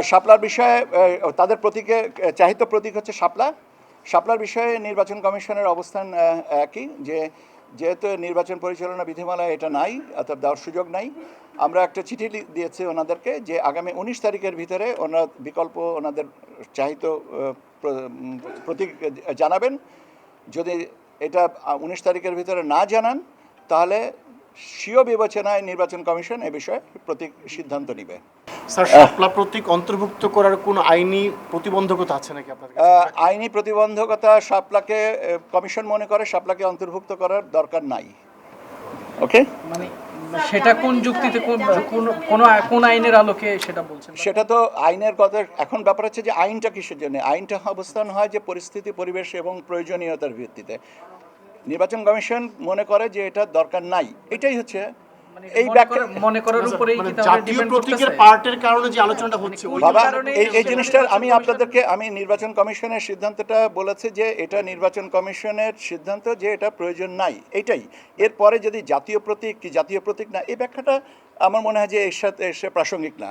শাপলার বিষয়ে তাদের প্রতীকে চাহিত প্রতীক হচ্ছে শাপলা। শাপলার বিষয়ে নির্বাচন কমিশনের অবস্থান একই, যেহেতু নির্বাচন পরিচালনা বিধিমালায় এটা নাই, অর্থাৎ দেওয়ার সুযোগ নাই। আমরা একটা চিঠি দিয়েছি ওনাদেরকে যে আগামী 19 তারিখের ভিতরে ওনারা বিকল্প ওনাদের চাহিত প্রতীক জানাবেন। যদি এটা 19 তারিখের ভিতরে না জানান তাহলে স্বীয় বিবেচনায় নির্বাচন কমিশন এ বিষয়ে প্রতীক সিদ্ধান্ত নেবে। স্যার, শাপলা প্রতীক অন্তর্ভুক্ত করার কোনো আইনি প্রতিবন্ধকতা আছে নাকি আপনার কাছে? আইনি প্রতিবন্ধকতা শাপলাকে কমিশন মনে করে শাপলাকে অন্তর্ভুক্ত করার দরকার নাই। ওকে, মানে সেটা কোন যুক্তিতে কোন আইনের আলোকে সেটা বলছেন? সেটা তো আইনের কথা। এখন ব্যাপার হচ্ছে যে আইনটা কিসের জন্য? আইনটা অবস্থান হয় যে পরিস্থিতি, পরিবেশ এবং প্রয়োজনীয়তার ভিত্তিতে। নির্বাচন কমিশন মনে করে যে এটা দরকার নাই, এটাই হচ্ছে এই মনে করার উপরেই কি তাহলে জাতীয় ডিপেন্ড প্রতীকের করতেছে? পার্টের কারণে যে আলোচনাটা হচ্ছে ওই বাবা, কারণে এই জিনিসটার আমি নির্বাচন কমিশনের সিদ্ধান্তটা বলেছে যে এটা নির্বাচন কমিশনের সিদ্ধান্ত যে এটা প্রয়োজন নাই, এটাই। এরপরে যদি জাতীয় প্রতীক কি জাতীয় প্রতীক না, এই ব্যাখ্যাটা আমার মনে হয় যে এর সাথে প্রাসঙ্গিক না।